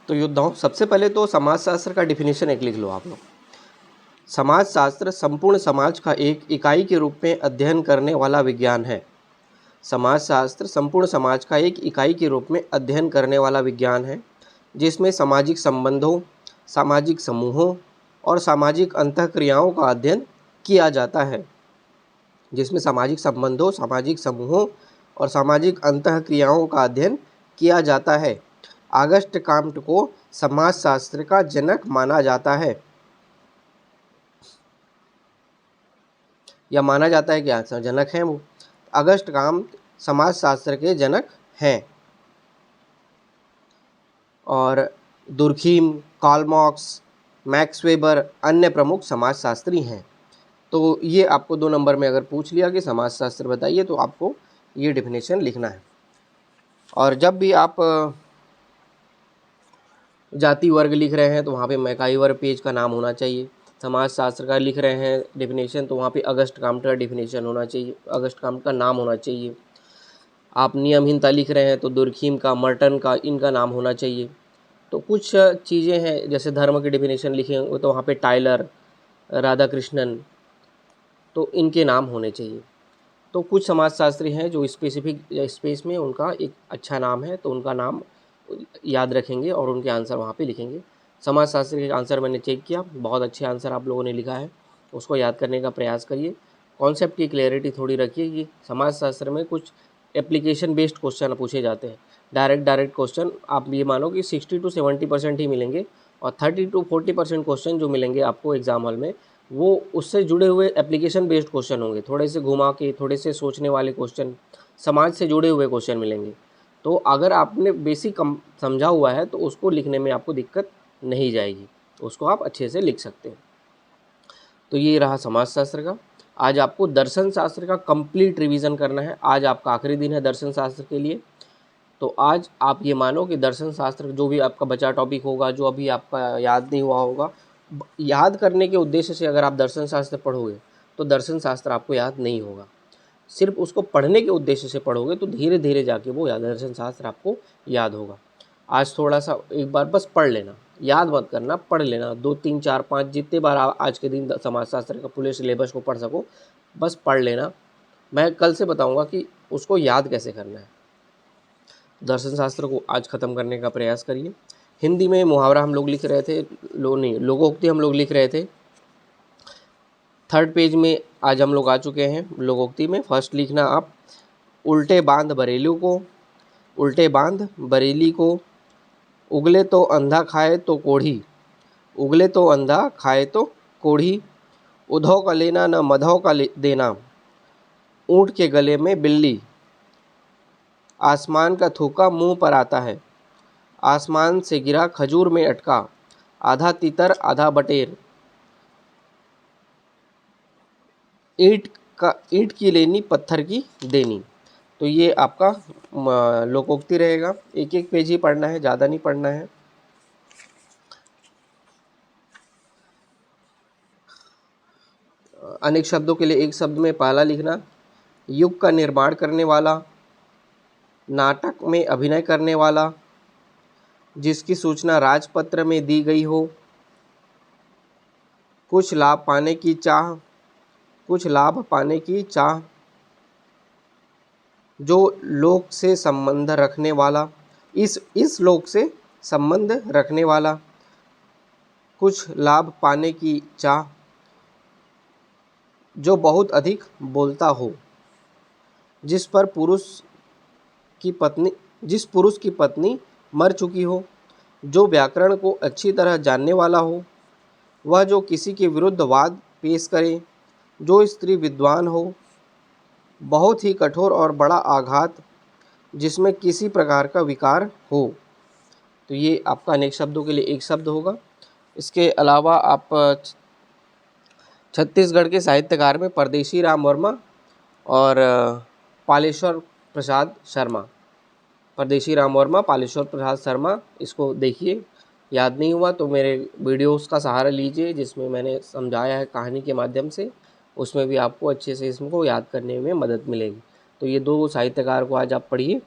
तो योद्धाओं, सबसे पहले तो समाजशास्त्र का डिफिनेशन एक लिख लो आप लोग। समाजशास्त्र संपूर्ण समाज का एक इकाई के रूप में अध्ययन करने वाला विज्ञान है। समाजशास्त्र संपूर्ण समाज का एक इकाई के रूप में अध्ययन करने वाला विज्ञान है, जिसमें सामाजिक संबंधों, सामाजिक समूहों और सामाजिक अंतःक्रियाओं का अध्ययन किया जाता है। जिसमें सामाजिक संबंधों, सामाजिक समूहों और सामाजिक अंतःक्रियाओं का अध्ययन किया जाता है। ऑगस्ट कॉम्टे को समाजशास्त्र का जनक माना जाता है, या माना जाता है क्या जनक हैं वो। ऑगस्ट कॉम्टे समाजशास्त्र के जनक हैं। और Durkheim, Karl Marx, Max Weber अन्य प्रमुख समाजशास्त्री हैं। तो ये आपको 2 नंबर में अगर पूछ लिया कि समाजशास्त्र बताइए, तो आपको ये डिफिनेशन लिखना है। और जब भी आप जाति वर्ग लिख रहे हैं तो वहाँ पे मैकाइवर पेज का नाम होना चाहिए। समाजशास्त्र का लिख रहे हैं डिफिनेशन, तो वहाँ पे ऑगस्ट कॉम्टे का डिफिनेशन होना चाहिए, ऑगस्ट कॉम्टे का नाम होना चाहिए। आप नियमहीनता लिख रहे हैं तो दुर्खीम का, मर्टन का, इनका नाम होना चाहिए। तो कुछ चीज़ें हैं, जैसे धर्म की डिफिनेशन लिखेंगे तो वहाँ पे टाइलर, राधाकृष्णन, तो इनके नाम होने चाहिए। तो कुछ समाजशास्त्री हैं जो स्पेसिफिक स्पेस में उनका एक अच्छा नाम है, तो उनका नाम याद रखेंगे और उनके आंसर वहाँ पे लिखेंगे। समाजशास्त्र के आंसर मैंने चेक किया, बहुत अच्छे आंसर आप लोगों ने लिखा है, उसको याद करने का प्रयास करिए। कॉन्सेप्ट की क्लैरिटी थोड़ी रखिए कि समाजशास्त्र में कुछ एप्लीकेशन बेस्ड क्वेश्चन पूछे जाते हैं। डायरेक्ट क्वेश्चन आप ये मानो कि 60 to 70% ही मिलेंगे, और 30 to 40% क्वेश्चन जो मिलेंगे आपको एग्जाम हॉल में, वो उससे जुड़े हुए एप्लीकेशन बेस्ड क्वेश्चन होंगे। थोड़े से घुमा के, थोड़े से सोचने वाले क्वेश्चन, समाज से जुड़े हुए क्वेश्चन मिलेंगे। तो अगर आपने बेसिक कम समझा हुआ है तो उसको लिखने में आपको दिक्कत नहीं जाएगी, उसको आप अच्छे से लिख सकते हैं। तो ये रहा समाजशास्त्र का। आज आपको दर्शन शास्त्र का कंप्लीट रिवीजन करना है। आज आपका आखिरी दिन है दर्शन शास्त्र के लिए। तो आज आप ये मानो कि दर्शन शास्त्र जो भी आपका बचा टॉपिक होगा, जो अभी आपका याद नहीं हुआ होगा, याद करने के उद्देश्य से अगर आप दर्शन शास्त्र पढ़ोगे तो दर्शन शास्त्र आपको याद नहीं होगा। सिर्फ उसको पढ़ने के उद्देश्य से पढ़ोगे तो धीरे धीरे जाके वो दर्शन शास्त्र आपको याद होगा। आज थोड़ा सा एक बार बस पढ़ लेना, याद मत करना, पढ़ लेना। 2, 3, 4, 5 जितने बार आप आज के दिन समाजशास्त्र का पूरे सिलेबस को पढ़ सको, बस पढ़ लेना। मैं कल से बताऊंगा कि उसको याद कैसे करना है। दर्शन शास्त्र को आज ख़त्म करने का प्रयास करिए। हिंदी में मुहावरा हम लोग लिख रहे थे, लोकोक्ति हम लोग लिख रहे थे। 3rd पेज में आज हम लोग आ चुके हैं लोकोक्ति में। फर्स्ट लिखना आप, उल्टे बांध बरेली को, उल्टे बांध बरेली को, उगले तो अंधा खाए तो कोढ़ी, उगले तो अंधा खाए तो कोढ़ी, उधौ का लेना न मधौ का देना, ऊँट के गले में बिल्ली, आसमान का थूका मुंह पर आता है, आसमान से गिरा खजूर में अटका, आधा तितर आधा बटेर, ईंट की लेनी पत्थर की देनी। तो ये आपका लोकोक्ति रहेगा। एक एक पेज ही पढ़ना है, ज़्यादा नहीं पढ़ना है। अनेक शब्दों के लिए एक शब्द में पहला लिखना, युग का निर्माण करने वाला, नाटक में अभिनय करने वाला, जिसकी सूचना राजपत्र में दी गई हो, कुछ लाभ पाने की चाह, कुछ लाभ पाने की चाह, जो लोक से संबंध रखने वाला, इस लोक से संबंध रखने वाला, कुछ लाभ पाने की चाह, जो बहुत अधिक बोलता हो, जिस पुरुष की पत्नी मर चुकी हो, जो व्याकरण को अच्छी तरह जानने वाला हो, वह जो किसी के विरुद्ध वाद पेश करे, जो स्त्री विद्वान हो, बहुत ही कठोर और बड़ा आघात, जिसमें किसी प्रकार का विकार हो। तो ये आपका अनेक शब्दों के लिए एक शब्द होगा। इसके अलावा आप छत्तीसगढ़ के साहित्यकार में परदेशी राम वर्मा और पालेश्वर प्रसाद शर्मा, परदेशी राम वर्मा, पालेश्वर प्रसाद शर्मा, इसको देखिए। याद नहीं हुआ तो मेरे वीडियोस का सहारा लीजिए, जिसमें मैंने समझाया है कहानी के माध्यम से, उसमें भी आपको अच्छे से इसको याद करने में मदद मिलेगी। तो ये 2 साहित्यकार को आज आप पढ़िए।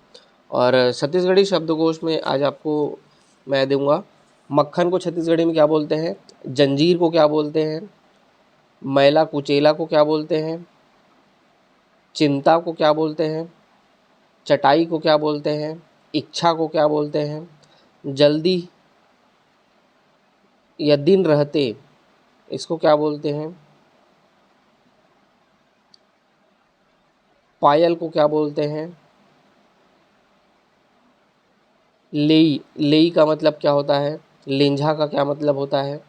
और छत्तीसगढ़ी शब्दकोश में आज आपको मैं दूंगा। मक्खन को छत्तीसगढ़ी में क्या बोलते हैं? जंजीर को क्या बोलते हैं? मैला कुचेला को क्या बोलते हैं? चिंता को क्या बोलते हैं? चटाई को क्या बोलते हैं? इच्छा को क्या बोलते हैं? जल्दी या दिन रहते, इसको क्या बोलते हैं? पायल को क्या बोलते हैं? लेई, लेई का मतलब क्या होता है? लेंझा का क्या मतलब होता है?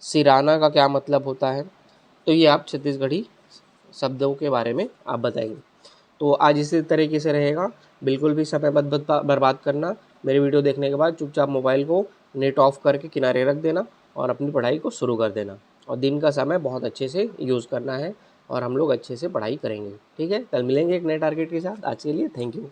सिराना का क्या मतलब होता है? तो ये आप छत्तीसगढ़ी शब्दों के बारे में आप बताएंगे। तो आज इसी तरीके से रहेगा, बिल्कुल भी समय मत बर्बाद करना। मेरी वीडियो देखने के बाद चुपचाप मोबाइल को नेट ऑफ करके किनारे रख देना और अपनी पढ़ाई को शुरू कर देना। और दिन का समय बहुत अच्छे से यूज़ करना है और हम लोग अच्छे से पढ़ाई करेंगे। ठीक है, कल मिलेंगे एक नए टारगेट के साथ। आज के लिए थैंक यू।